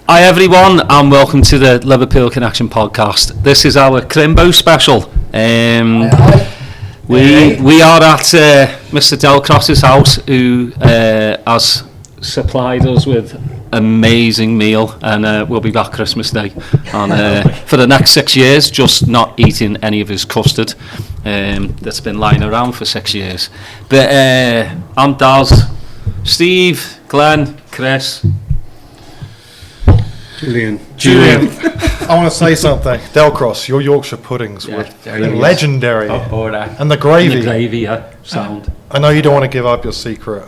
Hi everyone, and welcome to the Liverpool Connection podcast. This is our Crimbo special. We are at Mr. Delcross's house, who has supplied us with amazing meal, and we'll be back Christmas Day and for the next 6 years, just not eating any of his custard that's been lying around for 6 years. But I'm Daz, Steve, Glenn, Chris, Julian. I want to say something. Delcross, your Yorkshire puddings were legendary. And the gravy. Sound. I know you don't want to give up your secret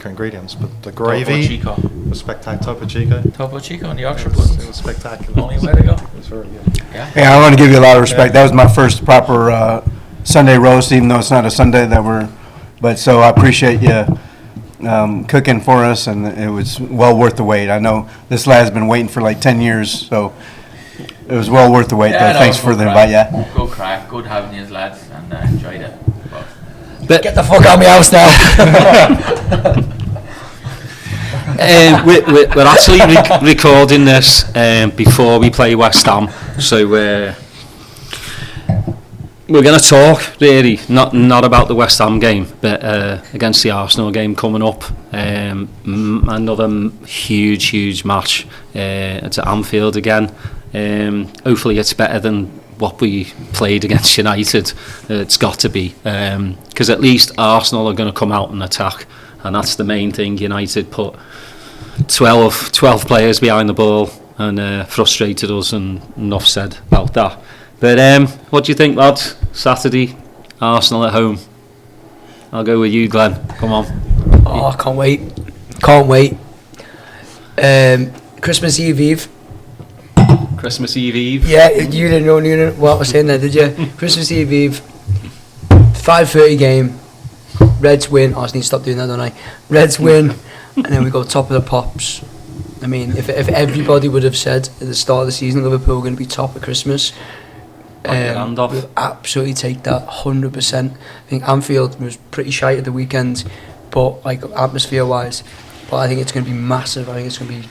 ingredients, but the gravy was spectacular. Topo Chico and the Yorkshire puddings. It was spectacular. Only way to go. It was very good. Yeah, I want to give you a lot of respect. That was my first proper Sunday roast, even though it's not a Sunday but so I appreciate you cooking for us, and it was well worth the wait. I know this lad's been waiting for like 10 years, so it was well worth the wait. Thanks for the invite. Good crack, good having you lads, and enjoyed it. But get the fuck out of my house now. we're actually recording this before we play West Ham, so we're going to talk really not about the West Ham game, but against the Arsenal game coming up. Another huge match. It's at Anfield again. Hopefully it's better than what we played against United. It's got to be, because at least Arsenal are going to come out and attack, and that's the main thing. United put 12 players behind the ball and frustrated us, and enough said about that. But what do you think, lads? Saturday, Arsenal at home. I'll go with you, Glenn. Come on. Oh, I can't wait. Christmas Eve. Christmas Eve. Yeah, you didn't know what I was saying there, did you? Christmas Eve. 5:30 game. Reds win. I just need to stop doing that, don't I? Reds win, and then we go top of the pops. I mean, if everybody would have said at the start of the season Liverpool were going to be top at Christmas, we'll absolutely take that 100%. I think Anfield was pretty shite at the weekend, but like atmosphere wise, but I think it's going to be massive. I think it's going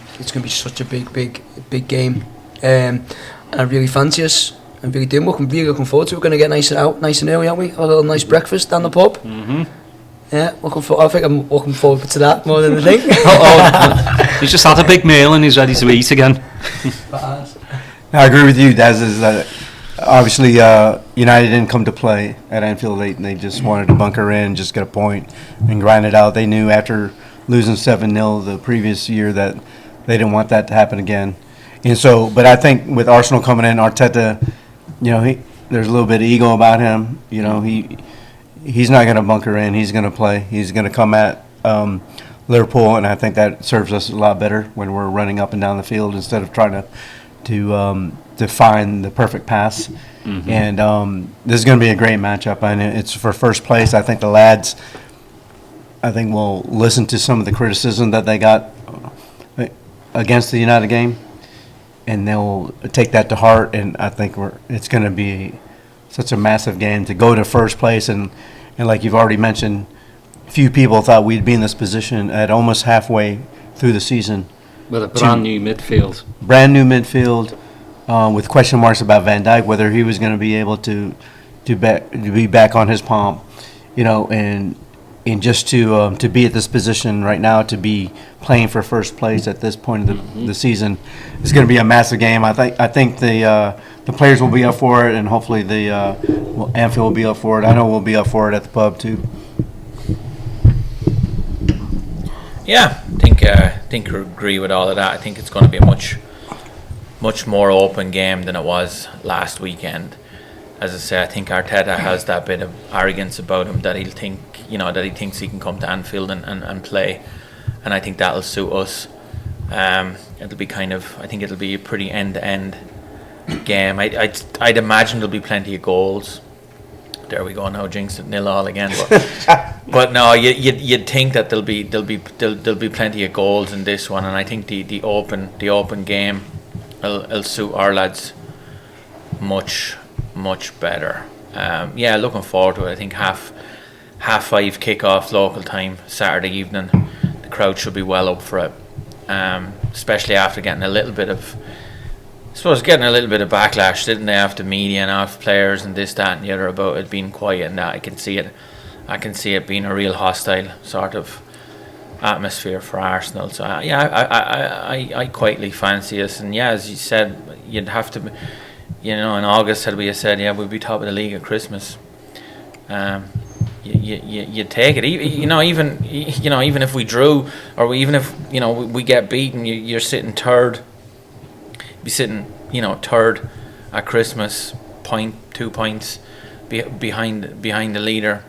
to be such a big game, and I really fancy us. I'm really looking forward to it. We're going to get nice and early, aren't we? A little nice breakfast down the pub. Mm-hmm. Yeah, I think I'm looking forward to that more than anything. He's just had a big meal and he's ready to eat again. I agree with you, Daz. Is that obviously United didn't come to play at Anfield late, and they just wanted to bunker in, just get a point, and grind it out. They knew after losing 7-0 the previous year that they didn't want that to happen again. And so, but I think with Arsenal coming in, Arteta, there's a little bit of ego about him. He's not going to bunker in. He's going to play. He's going to come at Liverpool, and I think that serves us a lot better when we're running up and down the field instead of trying to find the perfect pass. Mm-hmm. And this is going to be a great matchup, and it's for first place. I think the lads, will listen to some of the criticism that they got against the United game, and they'll take that to heart. And I think it's going to be such a massive game to go to first place, and like you've already mentioned, few people thought we'd be in this position at almost halfway through the season. With a brand new midfield. With question marks about Van Dijk, whether he was going to be able to be back on his pomp, and just to be at this position right now, to be playing for first place at this point of the season, is going to be a massive game. I think the players will be up for it, and hopefully Anfield will be up for it. I know we'll be up for it at the pub too. Yeah, I think I agree with all of that. I think it's going to be a much more open game than it was last weekend. As I say, I think Arteta has that bit of arrogance about him that he thinks he can come to Anfield and play, and I think that'll suit us. It'll be I think it'll be a pretty end-to-end game. I'd imagine there'll be plenty of goals. There we go, now jinx it, 0-0 again. But no, you'd think that there'll be plenty of goals in this one, and I think the open game will suit our lads much better. Looking forward to it. I think half 5 kickoff local time Saturday evening. The crowd should be well up for it. especially after getting a little bit of backlash, didn't they, off the media and off players and this, that, and the other about it being quiet and that. I can see it being a real hostile sort of atmosphere for Arsenal. So I quietly fancy us, and as you said, you'd have to, in August had we said we'd be top of the league at Christmas. You take it, even if we drew, or even if we get beaten, you're sitting third. Be sitting third at Christmas, 2 points behind the leader.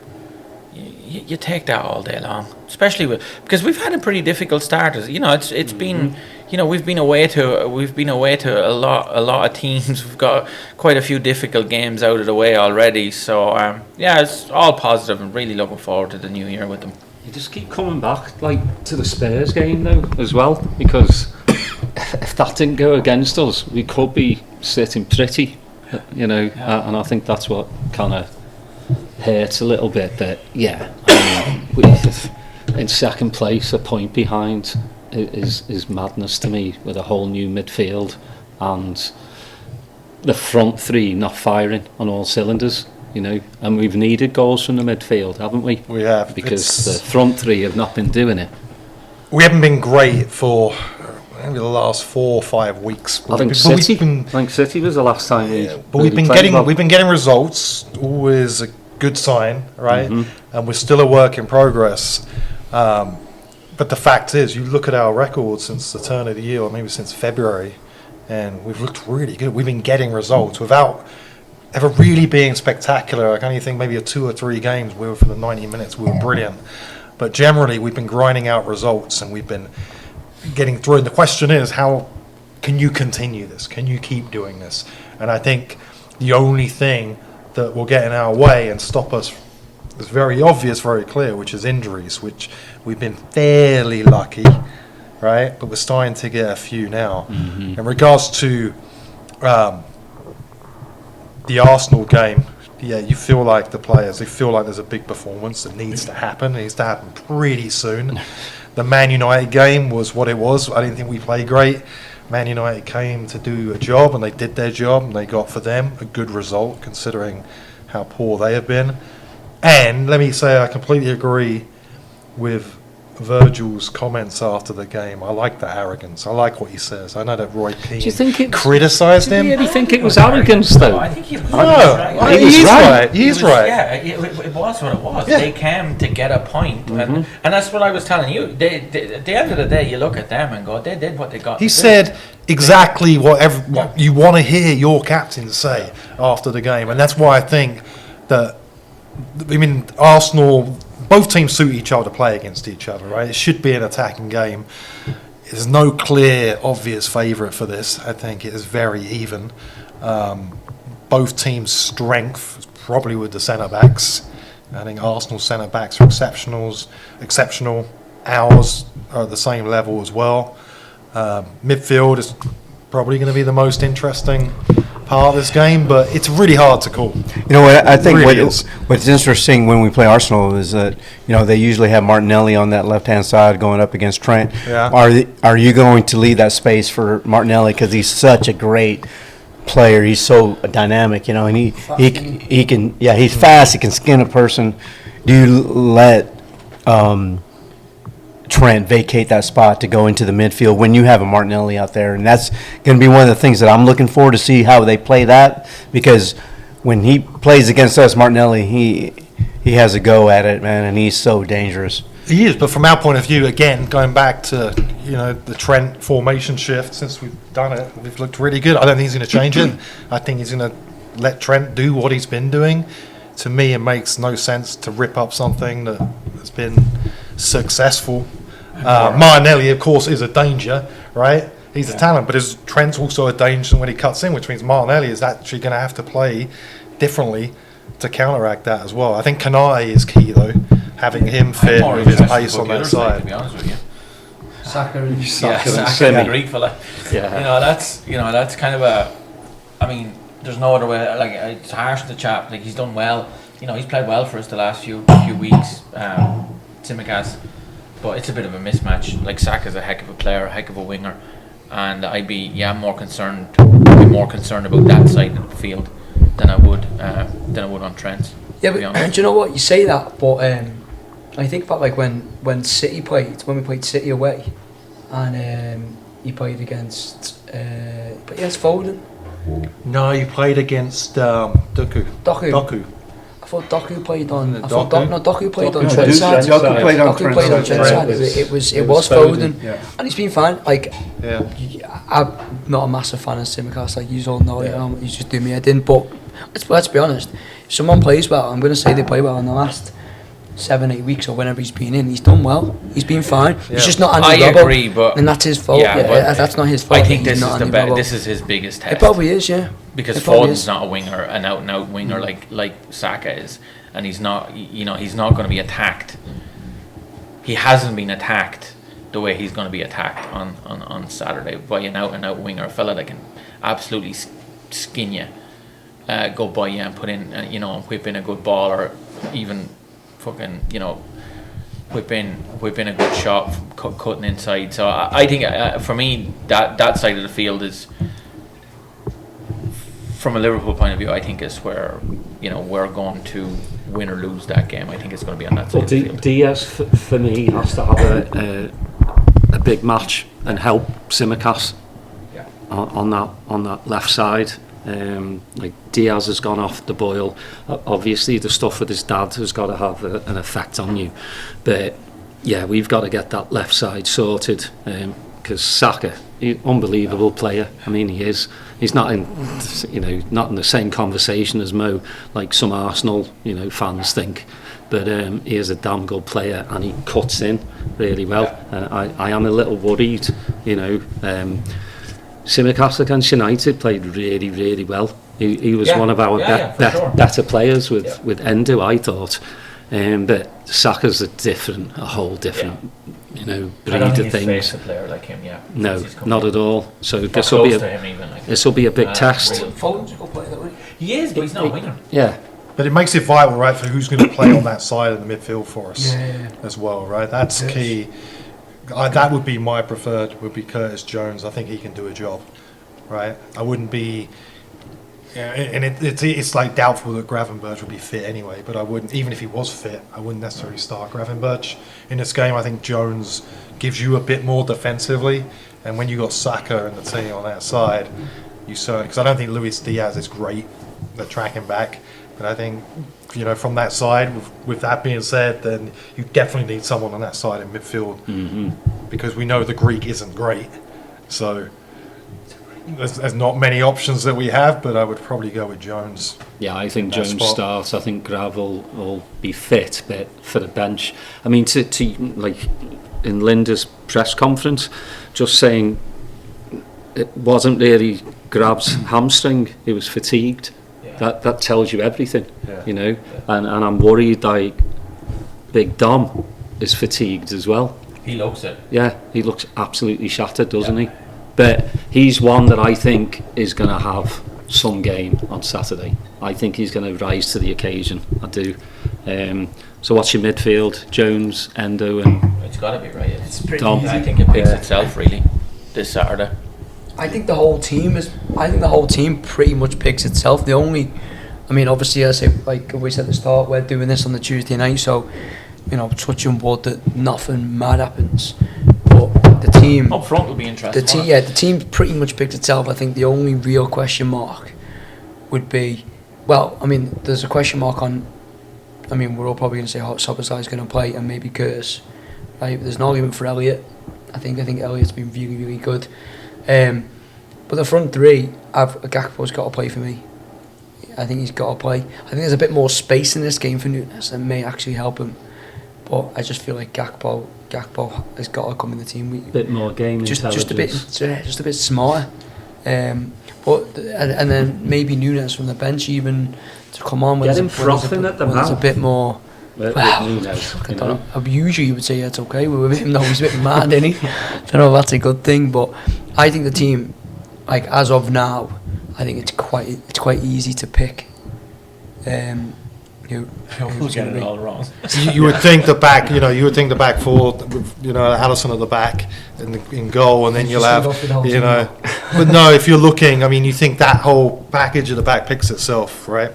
You take that all day long, especially because we've had a pretty difficult start. It's been we've been away to a lot of teams. We've got quite a few difficult games out of the way already. So it's all positive, and really looking forward to the new year with them. You just keep coming back to the Spurs game though as well, because if that didn't go against us, we could be sitting pretty, and I think that's what kind of hurts a little bit. But we in second place, a point behind is madness to me, with a whole new midfield and the front three not firing on all cylinders. And we've needed goals from the midfield, haven't we? We have, because the front three have not been doing it. We haven't been great for maybe the last 4 or 5 weeks. I think City was the last time but we've been getting results, always a good sign, right? Mm-hmm. And we're still a work in progress. But the fact is, you look at our record since the turn of the year, or maybe since February, and we've looked really good. We've been getting results without ever really being spectacular. I can only think maybe 2 or 3 games where for the 90 minutes we were brilliant. But generally, we've been grinding out results, and we've been getting through. And the question is, how can you continue this? Can you keep doing this? And I think the only thing that will get in our way and stop us is very obvious, very clear, which is injuries, which we've been fairly lucky, right? But we're starting to get a few now. Mm-hmm. In regards to the Arsenal game, you feel like the players, they feel like there's a big performance that needs to happen. It needs to happen pretty soon. The Man United game was what it was. I didn't think we played great. Man United came to do a job, and they did their job, and they got for them a good result considering how poor they have been. And let me say, I completely agree with Virgil's comments after the game. I like that arrogance. I like what he says. I know that Roy Keane criticised him. Do you really think it was arrogance, though? I think he was right. He's right. He's right. Yeah, it was what it was. Yeah. They came to get a point. And that's what I was telling you. At the end of the day, you look at them and go, they did what they got. He said exactly what you want to hear your captain say after the game. And that's why I think that, Arsenal, both teams suit each other to play against each other, right? It should be an attacking game. There's no clear, obvious favourite for this. I think it is very even. Both teams' strength is probably with the centre-backs. I think Arsenal's centre-backs are exceptional. Ours are at the same level as well. Midfield is probably going to be the most interesting part of this game, but it's really hard to call. What I think what's interesting when we play Arsenal is that they usually have Martinelli on that left hand side going up against Trent. Yeah. Are you going to leave that space for Martinelli, because he's such a great player? He's so dynamic, and he can he's fast. He can skin a person. Do you let Trent vacate that spot to go into the midfield when you have a Martinelli out there? And that's going to be one of the things that I'm looking for, to see how they play that, because when he plays against us, Martinelli, he has a go at it, man, and he's so dangerous. He is, but from our point of view, again, going back to the Trent formation shift, since we've done it, we've looked really good. I don't think he's going to change it. I think he's going to let Trent do what he's been doing. To me, it makes no sense to rip up something that has been successful. Martinelli, of course, is a danger, right? He's a talent, but Trent's also a danger when he cuts in, which means Martinelli is actually going to have to play differently to counteract that as well. I think Kanai is key, though, having him fit with his pace on that side. To be honest with you. Saka and Saka, Greek fella. Yeah. That's kind of a. There's no other way. It's harsh on the chap. He's done well. He's played well for us the last few weeks. Tsimikas. but it's a bit of a mismatch. Like Saka's a heck of a player, a heck of a winger, and I'd be more concerned about that side of the field than I would on Trent's. Yeah, but do you know what, you say that, but I think about like when City played, when we played City away, and he played against Foden. No, you played against Doku. I thought Doku played on. Doku? Doku played on No, Trent's side. Doku played on Doku played on Trent's side. It was Foden, and he's been fine. Like, I'm not a massive fan of Simicast, like you all know. He's just doing me head in. But let's be honest. If someone plays well, I'm going to say they play well in the last 7-8 weeks or whenever he's been in. He's done well. He's been fine. He's just not Andy Robbo. I agree, but and that's his fault. That's not his fault. I think this is his biggest test. It probably is, yeah. Because Foden's not a winger, an out and out winger like Saka is, and he's not going to be attacked. He hasn't been attacked the way he's going to be attacked on Saturday by an out and out winger, a fella that can absolutely skin you, go by you and put in, whip in a good ball, or even fucking whip in a good shot, cutting inside. So I think for me that side of the field is, from a Liverpool point of view, I think is where we're going to win or lose that game. I think it's going to be on that side of the field. Diaz for me has to have a big match and help Simicast on that left side. Like Diaz has gone off the boil. Obviously the stuff with his dad has got to have an effect on you, but we've got to get that left side sorted, because Saka, unbelievable player. I mean, he is. He's not in the same conversation as Mo, like some Arsenal fans think, but he is a damn good player and he cuts in really well. I am a little worried. Simicast against United played really, really well. He was one of our better players with Endo, I thought. But Saka's a whole different breed of things. A player like him, no, not at all. So this will be a big test. Foden's a good player, though, he is, but he's not a winger. Yeah. But it makes it vital, right, for who's going to play on that side of the midfield for us as well, right? That's key. That would be my preferred, would be Curtis Jones. I think he can do a job, right? I wouldn't be... and it's like doubtful that Gravenberch would be fit anyway, but I wouldn't, even if he was fit, I wouldn't necessarily start Gravenberch in this game. I think Jones gives you a bit more defensively, and when you got Saka and the team on that side, you certainly, because I don't think Luis Diaz is great at tracking back, but I think from that side, with that being said, then you definitely need someone on that side in midfield, because we know the Greek isn't great, so there's not many options that we have, but I would probably go with Jones. Yeah, I think Jones starts. I think Gravel will be fit, but for the bench. I mean, to like in Linda's press conference, just saying it wasn't really Grab's hamstring; he was fatigued. That tells you everything, And I'm worried like Big Dom is fatigued as well. He looks it. Yeah, he looks absolutely shattered, doesn't he? But he's one that I think is going to have some game on Saturday. I think he's going to rise to the occasion. I do. So what's your midfield? Jones, Endo, and it's got to be right. It's pretty Dom. Easy. I think it picks itself really this Saturday. I think the whole team pretty much picks itself. Obviously, I say, like we said at the start, we're doing this on the Tuesday night, so touching wood that nothing mad happens. But the team up front will be interesting. The team pretty much picked itself. I think the only real question mark would be, there's a question mark on. We're all probably going to say Szoboszlai's going to play and maybe Curtis. Right? There's an argument for Elliott. I think Elliott's been really, really good. But the front three, Gakpo's got to play for me. I think he's got to play. I think there's a bit more space in this game for Nunes that may actually help him. But I just feel like Gakpo has got to come in the team. A bit more game intelligence. Just a bit smarter. And then maybe Nunes from the bench even to come on when there's a bit more. Usually you would say it's okay with him. No, he's a bit mad, isn't he? I don't know if that's a good thing, but I think the team, like as of now, I think it's quite easy to pick who's getting going it to all wrong. You would think the back, you would think the back four, with, Allison at the back in goal, and then you'll have, But no, if you're looking, I mean, you think that whole package at the back picks itself, right?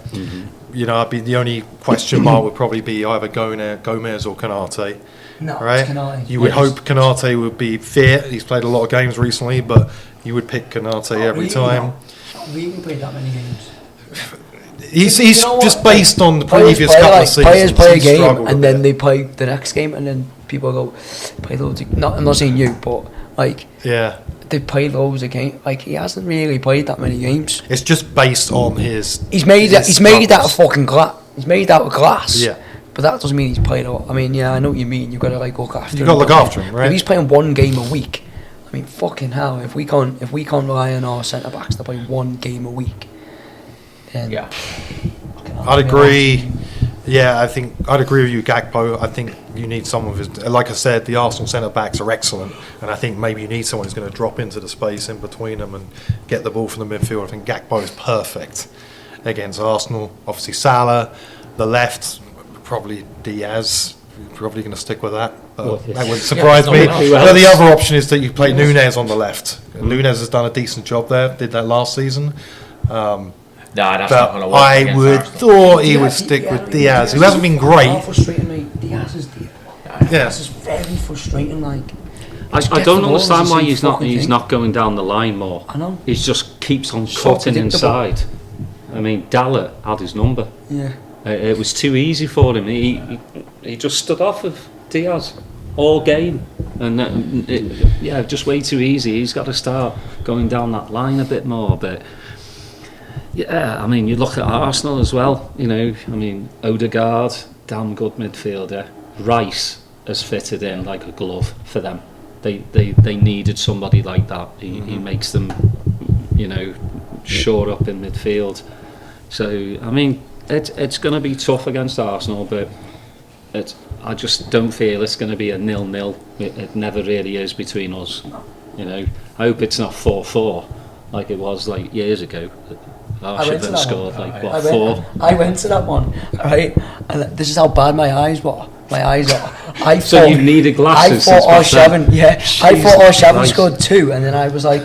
I'd be the only question mark would probably be either Gomez or Canate. No, right? Canate. You would hope Canate would be fit. He's played a lot of games recently, but you would pick Canate every time. We haven't played that many games. He's just based on the previous couple of seasons. Players play a game and then they play the next game, and then people go play loads. I'm not saying you, but they play loads of games. Like, he hasn't really played that many games. It's just based on his. He's made out of fucking glass. He's made out of glass. Yeah. But that doesn't mean he's played a lot. I mean, I know what you mean. You've got to look after him. You've got to look after him, right? If he's playing one game a week, I mean, fucking hell. If we can't rely on our centre backs to play one game a week, then I'd agree. Yeah, I think I'd agree with you, Gakpo. I think you need someone who's, like I said, the Arsenal centre backs are excellent, and I think maybe you need someone who's going to drop into the space in between them and get the ball from the midfield. I think Gakpo is perfect against Arsenal. Obviously, Salah, the left, probably Diaz. Probably going to stick with that. That wouldn't surprise me. But the other option is that you play Nunez on the left. Nunez has done a decent job there. Did that last season. That's not going to work. I would thought he would stick with Diaz, who hasn't been great. Frustrating me. Diaz is very frustrating. Like, I don't understand why he's not going down the line more. I know. He just keeps on cutting inside. I mean, Dalla had his number. Yeah. It was too easy for him. He just stood off of Diaz all game, and just way too easy. He's got to start going down that line a bit more. But I mean, you look at Arsenal as well. I mean, Odegaard, damn good midfielder. Rice has fitted in like a glove for them. They needed somebody like that. He makes them, shore up in midfield. So I mean, it's going to be tough against Arsenal, but I just don't feel it's going to be a 0-0. It never really is between us. I hope it's not 4-4 like it was like years ago. Arshavin scored four. I went to that one, right? And this is how bad my eyes were. My eyes are. So you needed glasses. I thought Arshavin scored 2, and then I was like,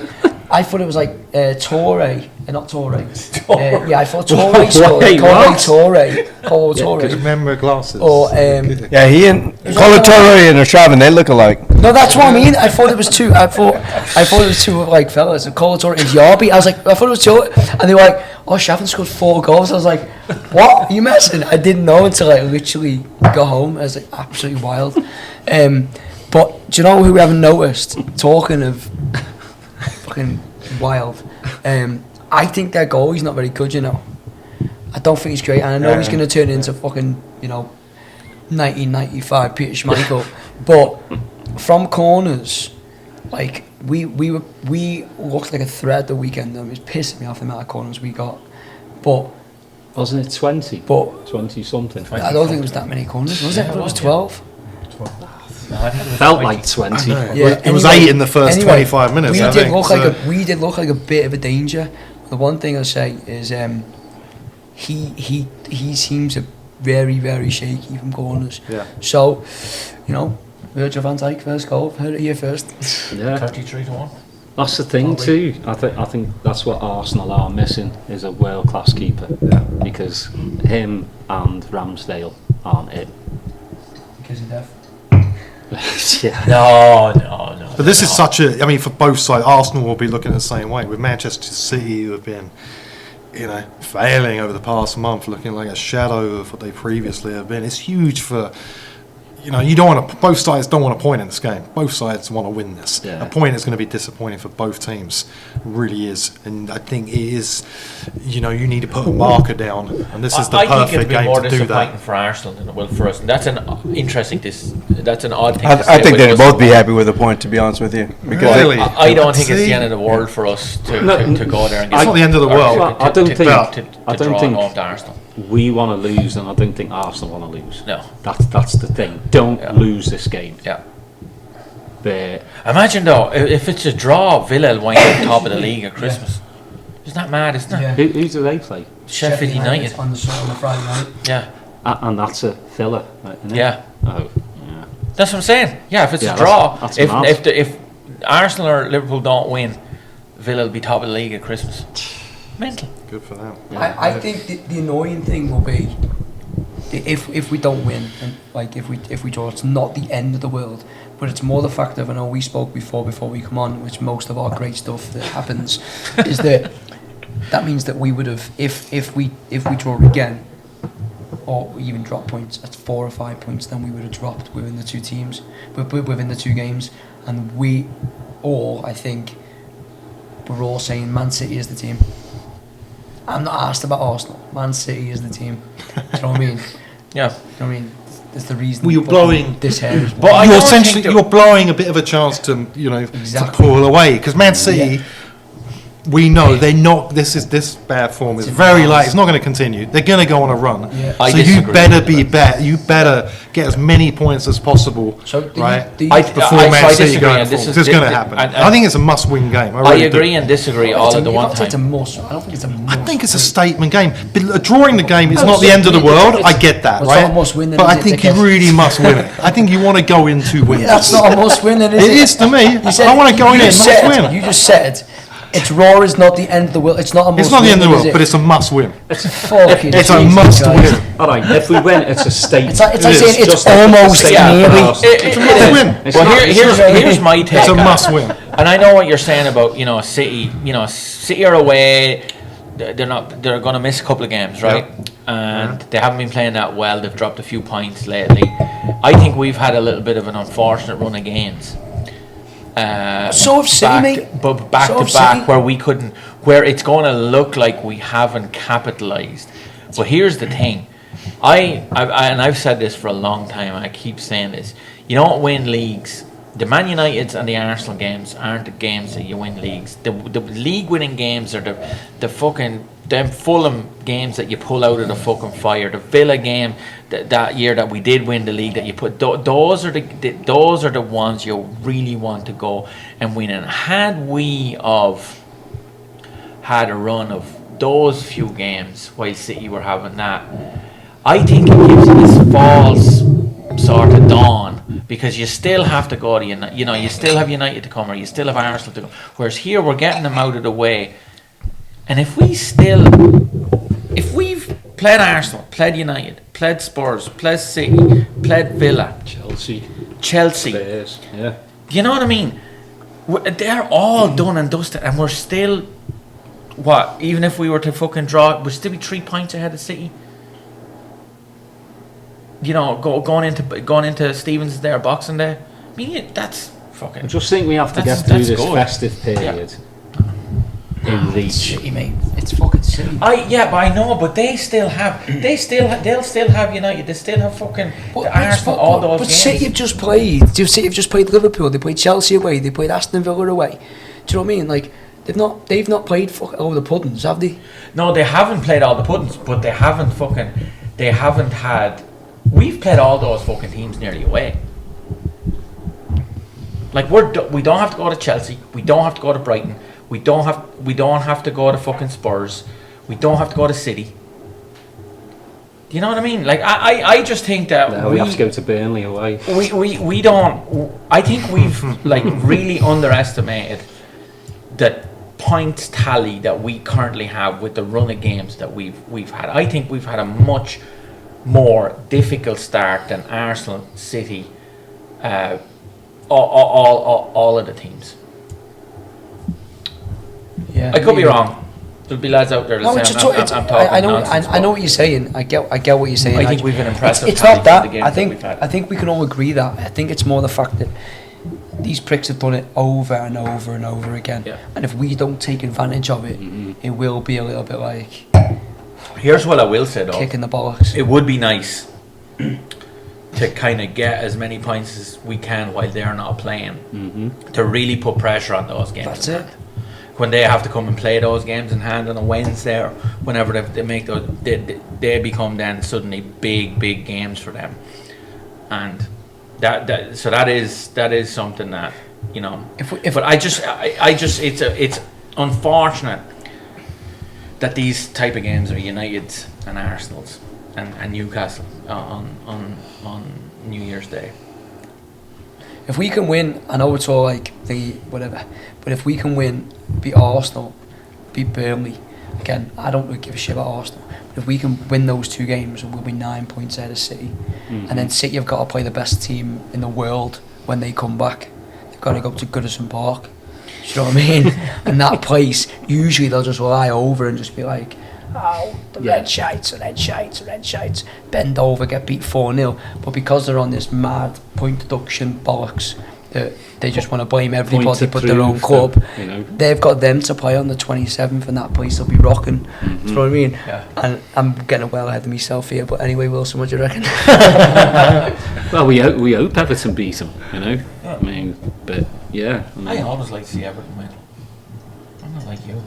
I thought it was like Torre. Not Torre. I thought Torre scored. Torre. Remember glasses. Or he and Torre and Arshavin, they look alike. No, that's what I mean. I thought it was two. I thought it was two like fellas. Torre and Yarby. I was like, I thought it was two, and they were like, Arshavin scored 4 goals. I was like, what? Are you messing? I didn't know until I literally got home. I was like, absolutely wild. But do you know who we haven't noticed? Talking of fucking wild. I think their goalie's not very good, I don't think he's great, and I know he's going to turn into fucking, 1995 Peter Schmeichel. But from corners, like we looked like a threat the weekend. And it was pissing me off the amount of corners we got. But wasn't it 20? But 20 something. I don't think it was that many corners, was it? It was 12. Felt like 20. It was 8 in the first 25 minutes. We did look like a bit of a danger. The one thing I'll say is he seems very, very shaky from corners. Yeah. So, Virgil van Dijk first goal. Heard it here first. Yeah. 33-1. That's the thing too. I think that's what Arsenal are missing, is a world class keeper. Yeah. Because him and Ramsdale aren't it. Because of death. Yeah. No. But this is such a. I mean, for both sides, Arsenal will be looking at the same way. With Manchester City, who have been, failing over the past month, looking like a shadow of what they previously have been. It's huge for. You don't want to. Both sides don't want a point in this game. Both sides want to win this. Yeah. A point is going to be disappointing for both teams. It really is, and I think it is. You need to put a marker down, and this is the perfect game to do that. I think it'll be more disappointing for Arsenal than it will for us, and that's an interesting. That's an odd thing. I think they'd both be happy with a point, to be honest with you. Because really? I don't think it's the end of the world for us to go there and get. It's not the end of the world. I don't think Arsenal. We want to lose, and I don't think Arsenal want to lose. No, that's the thing. Don't lose this game. Yeah. Imagine though, if it's a draw, Villa will wind up top of the league at Christmas. Isn't that mad? Isn't it? Yeah. Who do they play? Sheffield United on the Friday night. Yeah. And that's a filler, isn't it? Yeah. Oh, yeah. That's what I'm saying. Yeah, if it's Yeah, a draw, that's mad. if Arsenal or Liverpool don't win, Villa will be top of the league at Christmas. Mental. Good for them. I think the annoying thing will be if we don't win, and like if we draw, it's not the end of the world, but it's more the fact of, I know we spoke before we come on, which most of our great stuff that happens is that means that we would have, if we draw again, or even drop points, that's 4 or 5 points, then we would have dropped within the two teams, within the two games, and we all, I think, we're all saying Man City is the team. I'm not asked about Arsenal. Man City is the team. Do you know what I mean? Yeah. Do you know what I mean? That's the reason. Well, you're blowing this hair. Is But I you're don't essentially think you're blowing a bit of a chance to Exactly. to pull away, because Man City, we know they're not. This bad form is very light. It's not going to continue. They're going to go on a run. Yeah. I So you disagree better with be that. better. You better get as many points as possible, So right? Before I Man City disagree, going and this forward. is- This is going to thi- happen. and- I think it's a must-win game. I really do. agree and disagree all at the one It's a time. must. I don't think it's a must. I think it's a statement game. But drawing the game is No, not the so end of the it- world. it's- I get that, it's not right? a must win then, But is I it, think you dickhead? really must win it. I think you want to go in to win. That's not a must win, then, is It it? is to me. You said- I want to go in you and just must said- win. You just said it's raw is not the end of the world. It's not a must It's not the end of the win, world, is but it? it's a must win. Fucking It's a Jesus, must guys. win. All right, if we win, it's a statement. It's like It saying is. it's Just like almost the statement nearly. for Arsenal. It's a must win. It's Well, not- here's my take. It's a on it. must win. And I know what you're saying about City. City are away. They're not. They're going to miss a couple of games, right? And they haven't been playing that well. They've dropped a few points lately. I think we've had a little bit of an unfortunate run of games. So have City, mate. But back So to have back, City. where we couldn't, where it's going to look like we haven't capitalised. But here's the thing, and I've said this for a long time, and I keep saying this. You don't win leagues. The Man Uniteds and the Arsenal games aren't the games that you win leagues. The league winning games are the fucking them Fulham games that you pull out of the fucking fire. The Villa game that year that we did win the league, that you put those are the ones you really want to go and win. And had we had a run of those few games while City were having that, I think it gives you this false sort of dawn, because you still have to go to you still have United to come, or you still have Arsenal to come, whereas here we're getting them out of the way. And if we've played Arsenal, played United, played Spurs, played City, played Villa, Chelsea. Chelsea, Yeah. you know what I mean? They're all done and dusted, and we're still, what, even if we were to fucking draw, we'd still be 3 points ahead of City. Going into Stevens' there, Boxing Day. I mean, that's fucking. I just think we have to That's- get through that's this good. festive period in reach. City, mate. It's fucking City. But I know, but they'll still have United. They still have fucking the Arsenal, all those But games. City have just played. City have just played Liverpool. They played Chelsea away. They played Aston Villa away. Do you know what I mean? Like they've not played all the puddings, have they? No, they haven't played all the puddings, but they haven't had. We've played all those fucking teams nearly away. Like we don't have to go to Chelsea. We don't have to go to Brighton. We don't have to go to fucking Spurs. We don't have to go to City. Do you know what I mean? Like I just think that No, we have to go to Burnley away. we don't. I think we've like really underestimated the points tally that we currently have with the run of games that we've had. I think we've had a much more difficult start than Arsenal, City, all of the teams. Yeah. I could be wrong. There'll be lads out there that No, say it's I'm just, talking I know, nonsense. I know what you're saying. I get what you're saying. I think we've an impressive It's tally not for that. the games I that think we've had. I think we can all agree that. I think it's more the fact that these pricks have done it over and over and over again. Yeah. And if we don't take advantage of it, it will be a little bit like Here's what I will say though. kicking the bollocks. It would be nice to kind of get as many points as we can while they're not playing, to really put pressure on those games. That's in it. hand. When they have to come and play those games in hand on a Wednesday, or whenever they make those, they become then suddenly big games for them, and that is something that but I just it's unfortunate that these type of games are United's and Arsenal's, and Newcastle on New Year's Day. If we can win, I know it's all like the whatever, but if we can win, beat Arsenal, beat Burnley, again, I don't really give a shit about Arsenal. But if we can win those 2 games, we'll be 9 points ahead of City. And then City have got to play the best team in the world when they come back. They've got to go to Goodison Park. Do you know what I mean? And that place, usually they'll just lie over and just be like, oh, the red shites, bend over, get beat 4-0. But because they're on this mad point deduction bollocks, they just want to blame everybody but their own club. They've got them to play on the 27th, and that place will be rocking. Do you know what I mean? Yeah. And I'm getting well ahead of myself here, but anyway, Wilson, what do you reckon? Well, we hope Everton beat them, Yeah. I mean, but yeah. I always like to see Everton win. I'm not like you.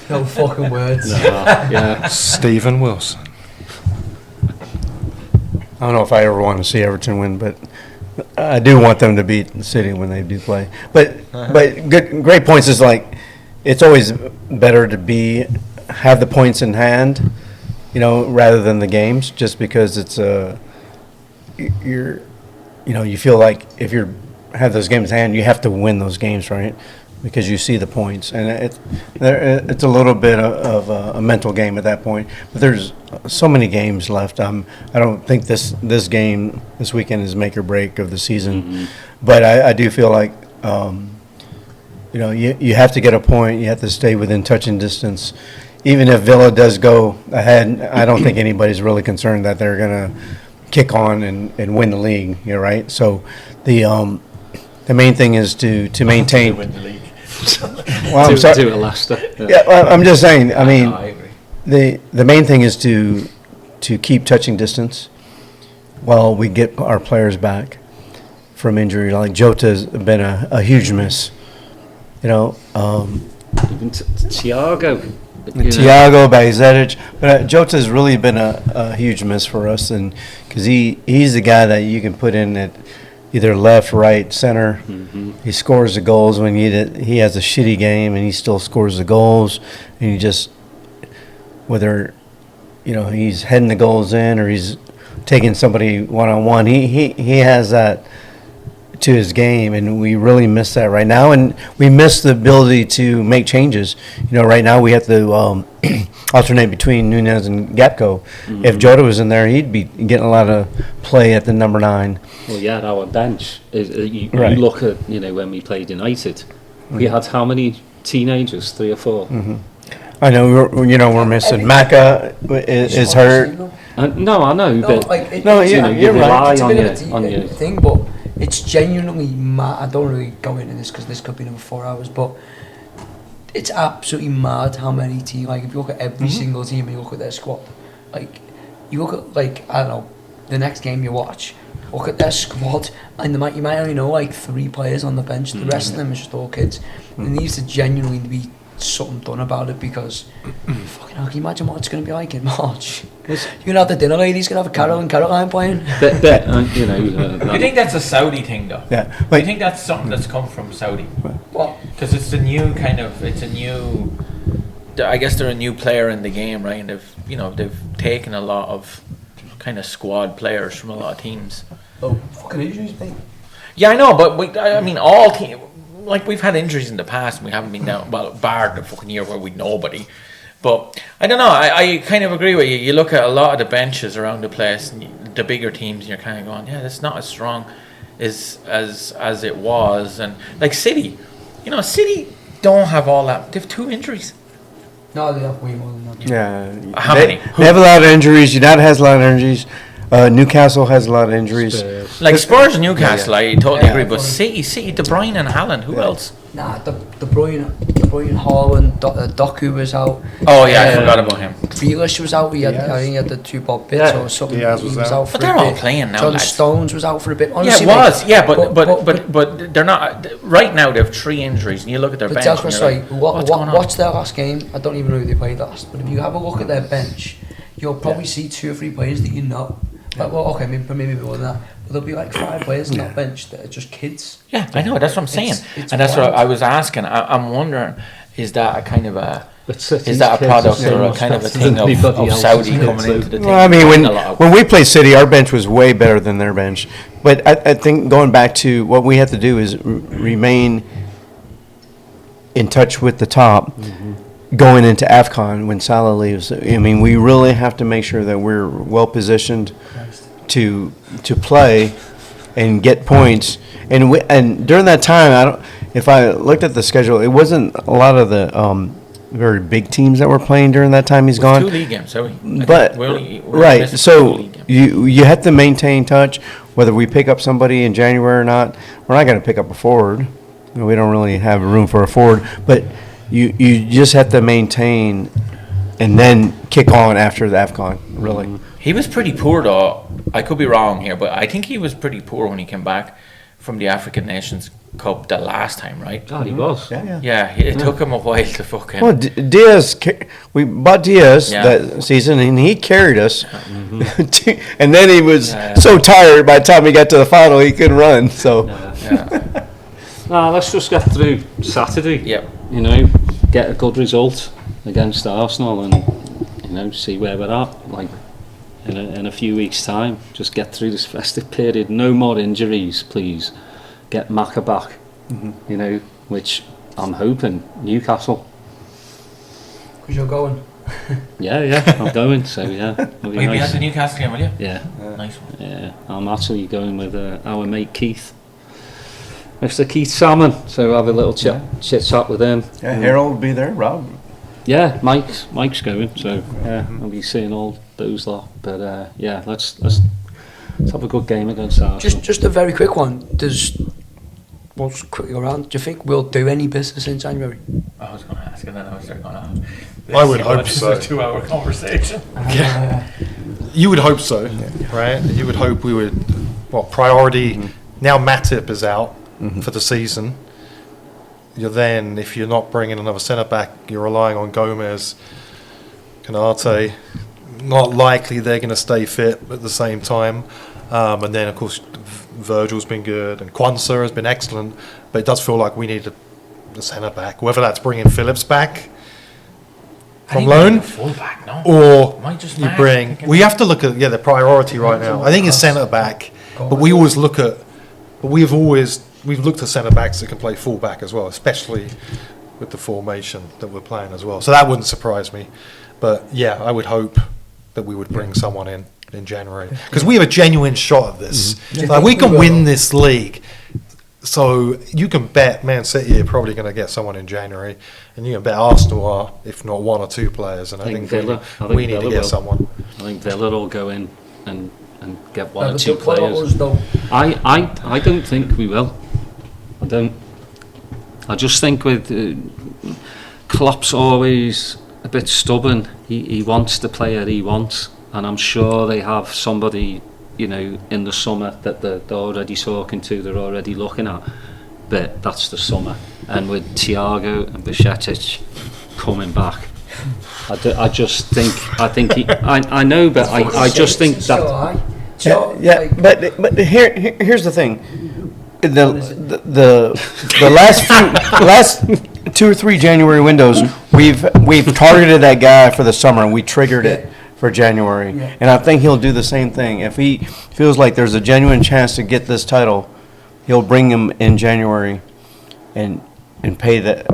No fucking words. No, yeah. Stephen Wilson. I don't know if I ever want to see Everton win, but I do want them to beat City when they do play. But great points is like it's always better to have the points in hand, rather than the games, just because it's you feel like if you have those games in hand, you have to win those games, right? Because you see the points, and it's a little bit of a mental game at that point. But there's so many games left. I don't think this game this weekend is make or break of the season. But I do feel like you have to get a point. You have to stay within touching distance. Even if Villa does go ahead, I don't think anybody's really concerned that they're gonna kick on and win the league. You're right. So the main thing is to maintain. Win the league. Well, I'm sorry. Do it, Leicester. Yeah, well, I'm just saying. I mean, I agree. the main thing is to keep touching distance while we get our players back from injury. Like Jota's been a huge miss. Even Thiago. Thiago, Bajzetic, but Jota's really been a huge miss for us, and because he's the guy that you can put in at either left, right, center. He scores the goals when he has a shitty game, and he still scores the goals. And you just, whether he's heading the goals in or he's taking somebody one-on-one, he has that to his game, and we really miss that right now. And we miss the ability to make changes. Right now we have to alternate between Nunez and Gapco. If Jota was in there, he'd be getting a lot of play at the number 9. Well, yeah, our bench. You Right. look at when we played United, we had how many teenagers? 3 or 4. I know we're missing. Maka is hurt. No, I know, but you're right. It's a bit on of your a thing, but it's genuinely mad. I don't really go into this because this could be another 4 hours, but it's absolutely mad how many teams. Like if you look at every single team and you look at their squad, like you look at I don't know, the next game you watch, look at their squad, and you might only know like 3 players on the bench. The rest of them is just all kids. There needs to genuinely be something done about it, because fucking hell, can you imagine what it's going to be like in March? You're going to have the dinner ladies, going to have a Carol and Caroline playing. Do you think that's a Saudi thing though? Yeah. Do you think that's something that's come from Saudi? What? Because it's I guess they're a new player in the game, right? And they've taken a lot of kind of squad players from a lot of teams. Oh, fucking injuries, mate. Yeah, I know, but all teams. Like, we've had injuries in the past and we haven't been down, barred the fucking year where we'd nobody. But I don't know, I kind of agree with you. You look at a lot of the benches around the place, and the bigger teams, and you're kind of going, yeah, that's not as strong as it was. And like City, City don't have all that. They have 2 injuries. No, they have way more than that. Yeah. How many? They have a lot of injuries. United has a lot of injuries. Newcastle has a lot of injuries. Like Spurs and Newcastle, I totally Yeah, agree. But funny. City, De Bruyne and Haaland, who else? Nah, De Bruyne, Haaland, Doku was out. Oh yeah, I forgot about him. Grealish was out. I think he had the 2 bob bits or something. Diaz He was was out. out for But they're a all bit. playing now, John lads. Stones was out for a bit. Yeah, Honestly, it was. mate, Yeah, but they're not. Right now, they have 3 injuries, and you look at their But bench. And Delcross, you're like, like, what's going on? what's their last game? I don't even know who they played last. But if you have a look at their bench, you'll probably see 2 or 3 players that you know. Like, well, okay, maybe more than that. But there'll be like 5 players on that bench that are just kids. Yeah, I know. That's what I'm saying, It's and that's what wild. I was asking. I'm wondering, is that a kind of a Is that a product or a kind of a thing of Saudi coming into the thing? Well, I mean, when we played City, our bench was way better than their bench. But I think going back to what we have to do is remain in touch with the top going into AFCON when Salah leaves. I mean, we really have to make sure that we're well positioned to play and get points. And during that time, if I looked at the schedule, it wasn't a lot of the very big teams that were playing during that time he's gone. 2 league games, sorry. But right, so you have to maintain touch. Whether we pick up somebody in January or not, we're not going to pick up a forward. We don't really have room for a forward, but you just have to maintain and then kick on after the AFCON. Really, he was pretty poor though. I could be wrong here, but I think he was pretty poor when he came back from the African Nations Cup the last time, right? Oh, he was. Yeah, it took him a while to fucking... Well, Diaz, we bought Diaz that season, and he carried us. And then he was so tired by the time he got to the final, he couldn't run. So, No, let's just get through Saturday. Yep. You know, get a good result against Arsenal, and see where we're at. Like in a few weeks' time, just get through this festive period. No more injuries, please. Get Maka back. Which I'm hoping Newcastle. Because you're going. Yeah, I'm going. So yeah, it'll be Will you be nice. at the Newcastle game, will you? Yeah, Nice one. yeah. I'm actually going with our mate Keith, Mr. Keith Salmon. So have a little chit chat with him. yeah, Harold will be there. Rob. Yeah, Mike's going. So yeah, I'll be seeing all those lot. But yeah, let's have a good game against Arsenal. Just a very quick one. We'll just quickly go around. Do you think we'll do any business in January? I was going to ask, and then I was going to... I would hope so. This is a 2-hour conversation. You would hope so, right? You would hope we would. Priority? Now Matip is out for the season. If you're not bringing another centre back, you're relying on Gomez, Canate. Not likely they're going to stay fit at the same time. And then, of course, Virgil's been good and Kwanzaa has been excellent. But it does feel like we need a centre back, whether that's bringing Phillips back from loan, fullback, no? or Might just you match. bring. We have to look at the priority right now. I think it's centre back, but we always look at. But we've looked at centre backs that can play full back as well, especially with the formation that we're playing as well. So that wouldn't surprise me. But yeah, I would hope that we would bring someone in January because we have a genuine shot at this. Like we can win this league. So you can bet Man City are probably going to get someone in January, and you can bet Arsenal are, if not 1 or 2 players. And I think we need to get someone. I think Villa will go in and get 1 or But 2 the players. players. I don't think we will. I don't. I just think with Klopp's always a bit stubborn. He wants the player he wants, and I'm sure they have somebody, in the summer that they're already talking to, they're already looking at. But that's the summer. And with Thiago and Bajcetic coming back, I just think, I know, but I just think that... But here's the thing. The last 2 or 3 January windows, we've targeted that guy for the summer, and we triggered it for January. Yeah. And I think he'll do the same thing. If he feels like there's a genuine chance to get this title, he'll bring him in January, and pay the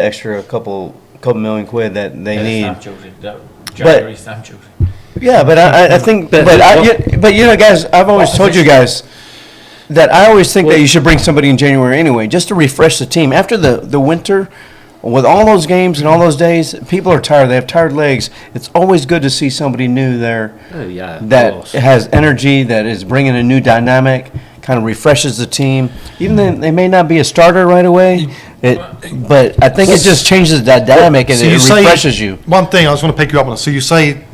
extra couple million quid that they need. January stamp duty. Yeah, but I think, but guys, I've always told you guys that I always think that you should bring somebody in January anyway, just to refresh the team. After the winter, with all those games and all those days, people are tired. They have tired legs. It's always good to see somebody new there. Oh yeah, that has energy, that is bringing a new dynamic, kind of refreshes the team. Even though they may not be a starter right away, but I think it just changes that dynamic and it refreshes you. One thing I just want to pick you up on. So you say,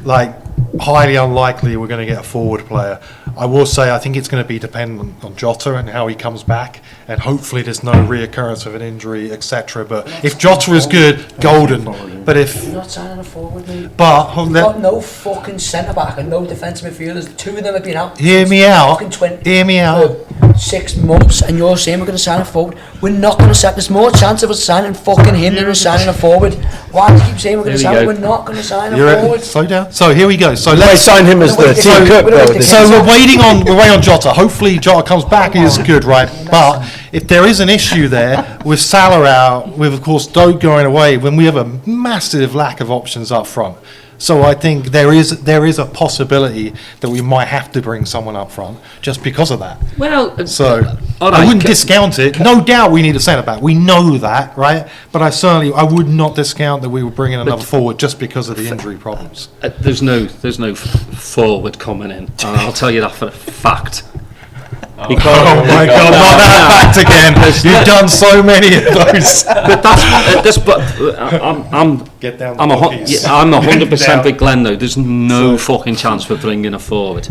like, highly unlikely we're going to get a forward player. I will say I think it's going to be dependent on Jota and how he comes back. and hopefully there's no reoccurrence of an injury, etc. But if Jota is good, golden. But if You're not signing a forward, mate. but You've got no fucking centre back and no defensive midfielders. 2 of them have been out. hear me out. Fucking 20 Hear me out. for 6 months, and you're saying we're going to sign a forward. We're not going to sign. There's more chance of us signing fucking him than us signing a forward. Why do you keep saying we're going to Here we sign? go. We're not going to sign a You're forward. slow down. So here we go. So They let's. signed him as the team cook, though. So we're waiting on Jota. Hopefully Jota comes back. He is good, right? But if there is an issue there with Salah out, with of course Doak going away, when we have a massive lack of options up front. So I think there is a possibility that we might have to bring someone up front just because of that. Well, So all I right, wouldn't discount it. No doubt we need a centre back. We know that, right? But I would not discount that we were bringing another forward just because of the injury problems. there's no forward coming in. And I'll tell you that for a fact. Oh my God! Not that fact again. You've done so many of those. But I'm Get down. I'm 100% with Glenn though. There's no fucking chance we're bringing a forward.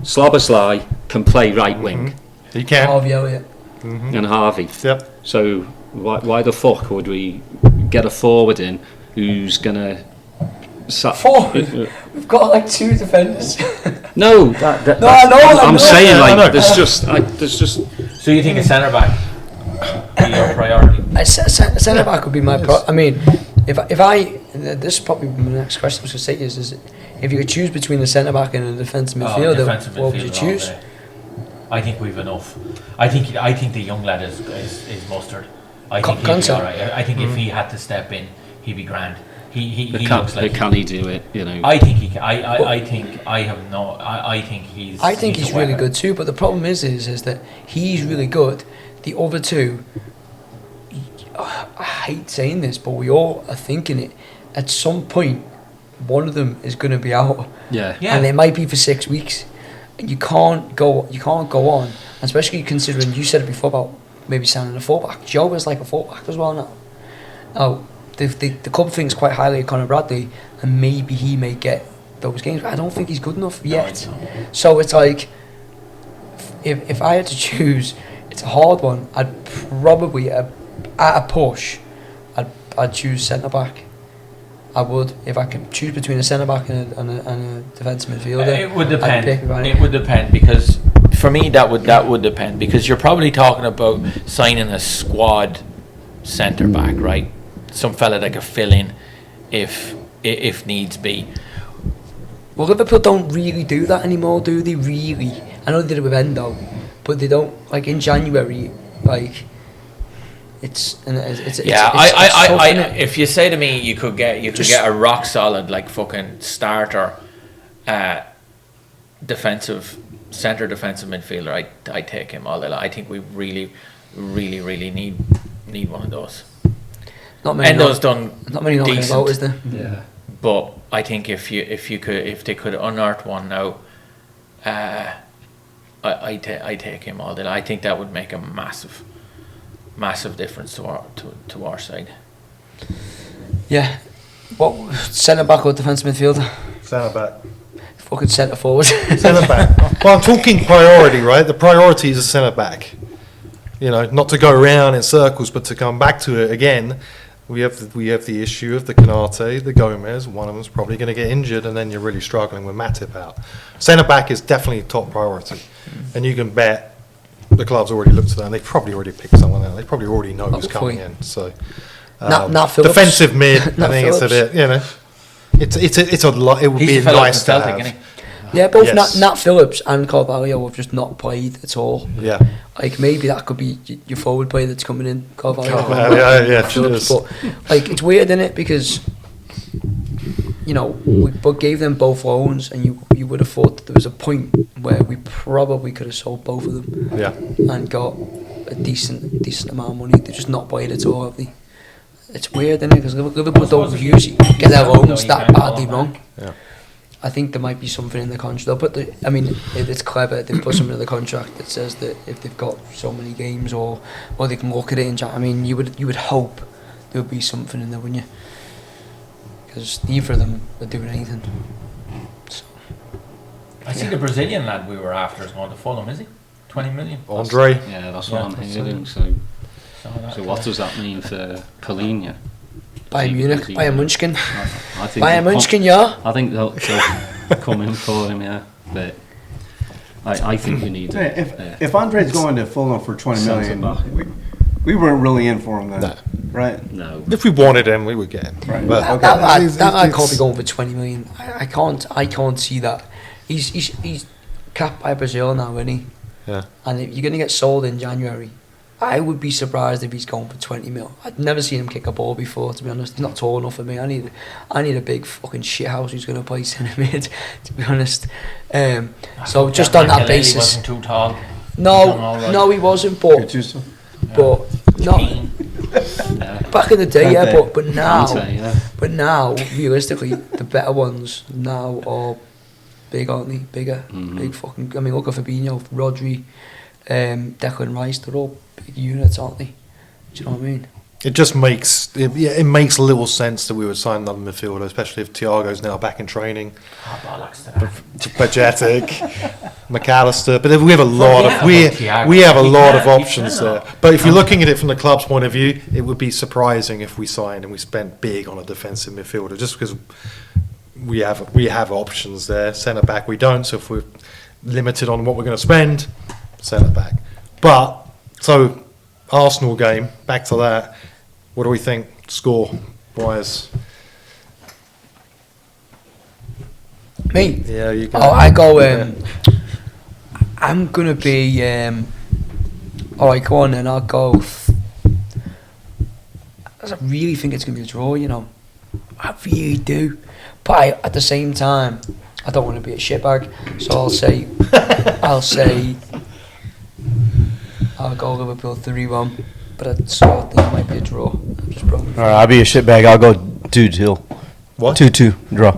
Slobberslai can play right wing, You can. Harvey Elliott. and Harvey. Yep. So why the fuck would we get a forward in who's gonna? Forward? We've got like 2 defenders. No, No, I know, I'm saying I know. like there's just. So you think a centre back be your priority? A centre back would be my I mean, if I this is probably my next question I was going to say is if you could choose between a centre back and a defensive midfielder, Defensive what would you midfielder all choose? day. I think we've enough. I think the young lad is mustard. I think he'd be Concept. all right. I think if he had to step in, he'd be grand. He looks like. Can he do it? You know. I think he can. I think I have no. I think he's. I think he's a really weapon. good too, but the problem is that he's really good. The other 2, I hate saying this, but we all are thinking it. At some point, one of them is going to be out, Yeah. Yeah. and it might be for 6 weeks. And you can't go on, especially considering you said it before about maybe signing a fullback. Joe is like a fullback as well now. Now, the club thinks quite highly of Conor Bradley, and maybe he may get those games, but I don't think he's good enough yet. So it's like, if I had to choose, it's a hard one. I'd probably, at a push, I'd choose centre back. I would, if I can choose between a centre back and a defensive midfielder. It would I'd pick depend. Ryan. It would depend because for me that would depend because you're probably talking about signing a squad centre back, right? Some fella that could fill in if needs be. Well, Liverpool don't really do that anymore, do they? Really? I know they did it with Endo, but they don't. Like in January, like it's Yeah, tough, I innit? if you say to me you could get a rock solid like fucking starter, defensive midfielder, I take him all day long. I think we really need one of those. Not many. Endo's done Not many knocking decent. about, is there? Yeah. But I think if they could unearth one now, I take him all day. I think that would make a massive difference to our side. Yeah. What centre back or defensive midfielder? Centre back. Fucking centre forward. Centre back. Well, I'm talking priority, right? The priority is a centre back. You know, not to go around in circles, but to come back to it again. We have the issue of the Canate, the Gomez. One of them's probably going to get injured, and then you're really struggling with Matip out. Centre back is definitely top priority, and you can bet the club's already looked at that, and they've probably already picked someone out. They probably already know who's coming Hopefully. in. So, Nat Phillips. defensive mid. I Nat think it's a Phillips. bit, you know, it's a lot. It would He's be a fellow nice from to Celtic, have. isn't he? Yeah, both Yes. Nat Phillips and Carvalho have just not played at all. Yeah. Like maybe that could be your forward player that's coming in, Carvalho. Yeah, Phillips, cheers. but like it's weird, isn't it? Because you know we both gave them both loans, and you would have thought that there was a point where we probably could have sold both of them Yeah. and got a decent amount of money. They're just not played at all, have they? It's weird, isn't it? Because Liverpool don't usually get their loans that badly wrong. Yeah. I think there might be something in the contract. But I mean, it's clever. They put something in the contract that says that if they've got so many games, or they can look at it and I mean, you would hope there would be something in there, wouldn't you? Because neither of them are doing anything. So, I see the Brazilian lad we were after is going to Fulham, is he? 20 million. Andre. Yeah, that's Yeah, what I'm that's hearing. it. So what does that mean for Polina? Bayern Munich, Bayern Munchen. I think Bayern they'll Munchen, yeah. I think they'll come in for him, yeah. But I think we need. If Andre's going to Fulham for 20 million, we weren't really in for him then, No. right? No. If we wanted him, we would get him. Right. But That lad it's- can't be going for 20 million. I can't see that. He's capped by Brazil now, isn't he? Yeah. And if you're going to get sold in January, I would be surprised if he's going for 20 mil. I'd never seen him kick a ball before, to be honest. He's not tall enough for me. I need a big fucking shithouse who's going to play centre mid, to be honest. So just on that basis, wasn't too tall. no, he wasn't. But Gattuso? not back in the day, yeah. But now, Conte, yeah. but now, realistically, the better ones now are big, aren't they? Bigger, big fucking. I mean, look at Fabinho, Rodri, Declan Rice. They're all big units, aren't they? Do you know what I mean? It just makes it makes a little sense that we would sign another midfielder, especially if Thiago's now back in training. Pagetic, McAllister, but we have a lot of we have a lot of options there. But if you're looking at it from the club's point of view, it would be surprising if we signed and we spent big on a defensive midfielder, just because we have options there. Centre back we don't, so if we're limited on what we're going to spend, centre back. But so Arsenal game, back to that. What do we think score wise? Me? Yeah, you go. Oh, I go. I'm gonna be. All right, go on then. I'll go. I really think it's gonna be a draw. You know, I really do. But at the same time, I don't want to be a shitbag. So I'll go Liverpool 3-1. But I think it might be a draw. I'm just broken. All right, I'll be a shitbag. I'll go 2-2. What? 2-2 draw.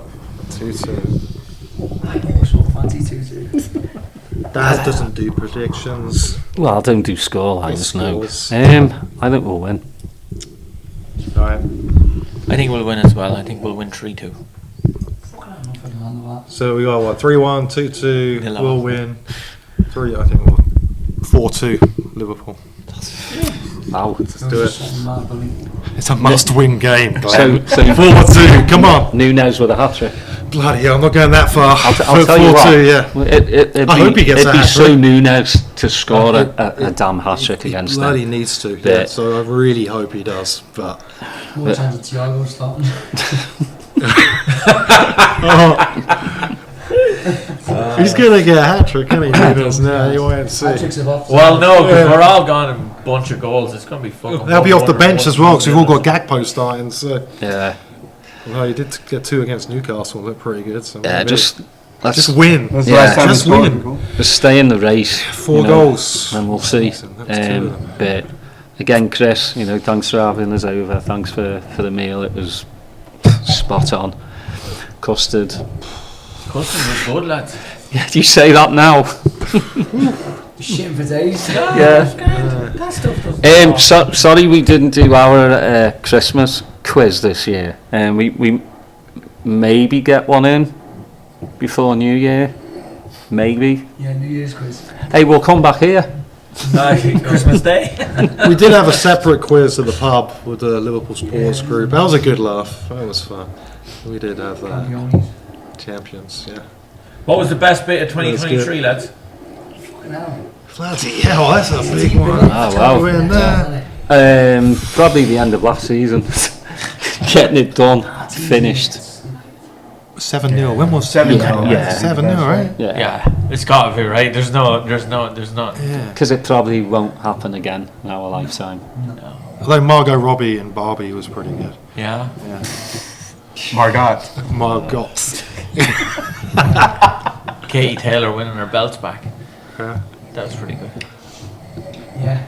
2-2. I also fancy 2-2. Daz doesn't do predictions. Well, I don't do score. I Or just know. scores. I think we'll win. All right. I think we'll win as well. I think we'll win 3-2. So we got what? 3-1, 2-2. Hello. We'll win. 3. I think we'll 4-2. Liverpool. Wow. Let's do it. It's a must-win game. So 4-2. Come on. Nunes with a hat trick. Bloody hell! I'm not going that far. I'll tell you what. 4-2. Yeah. I hope he gets a It'd be hat-trick. so Nunes to score a damn hat trick He against bloody them. needs to. Yeah. Yeah. So I really hope he does. But What time's Thiago starting? he's gonna get a hat trick, isn't he? Nunes? No, you won't see. Well, no, because we're all gone in a bunch of goals. It's going to be fucking. They'll be off the bench as well because we've all got Gakpo starting. So Yeah. well, he did get 2 against Newcastle. Looked pretty good. So Yeah. maybe- Let's just win. That's the Yeah, last time just we scored. win. just stay in the race. 4 goals. And we'll see. That's 2 of them. But again, Chris, thanks for having us over. Thanks for the meal. It was spot on. Custard. Custard was good, lads. Yeah, do you say that now? Shitting for days. Yeah. That stuff doesn't. Sorry we didn't do our Christmas quiz this year. We maybe get one in before New Year. Maybe. Yeah, New Year's quiz. Hey, we'll come back here. Christmas Day. We did have a separate quiz at the pub with the Liverpool sports group. That was a good laugh. That was fun. We did have that. Champions, yeah. What was the best bit of 2023, lads? Bloody hell, that's a big one. Oh, wow. We're in there. Probably the end of last season. Getting it done, finished. 7-0. When was 7-0? Yeah. 7-0, right? Yeah. Yeah, it's got to be right. There's not. Yeah. Because it probably won't happen again in our lifetime. Although Margot Robbie and Barbie was pretty good. Yeah. Margot. Margot. Katie Taylor winning her belts back. Yeah. That was pretty good. Yeah.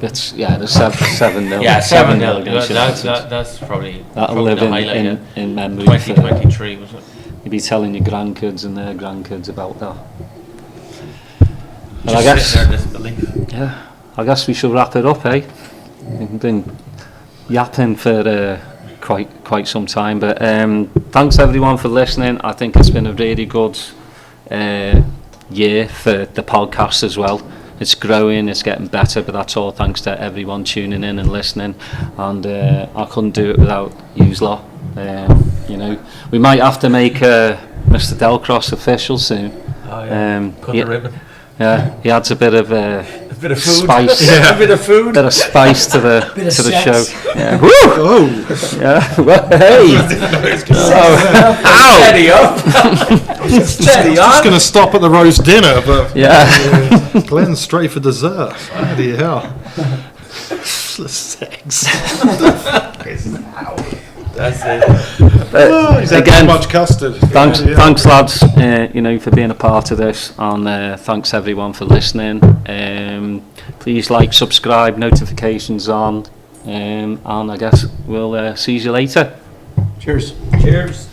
The 7-0. Yeah, 7-0. against United. That's probably That'll live the highlight. in memory. 2023 was it? You'll be telling your grandkids and their grandkids about that. And Just I guess, sitting there disbelief. yeah, I guess we should wrap it up, eh? We've been yapping for quite some time, but thanks everyone for listening. I think it's been a really good year for the podcast as well. It's growing, it's getting better, but that's all thanks to everyone tuning in and listening. And I couldn't do it without yous lot. You know, we might have to make Mr. Delcross official soon. Oh yeah, cut the ribbon. Yeah, he adds a bit of A bit of food. spice. A bit of food. Bit of spice to the Bit of to the sex. show. Yeah. Woo! Oh, Yeah. Well, hey. Ow! Steady up. Steady Just on. going to stop at the roast dinner, but Yeah. Glenn's straight for dessert. Bloody hell. Sex. That's it. He's had Again, too much custard. Thanks, Yeah. thanks, lads. You know, for being a part of this, and thanks everyone for listening. Please like, subscribe, notifications on, and I guess we'll see you later. cheers. Cheers.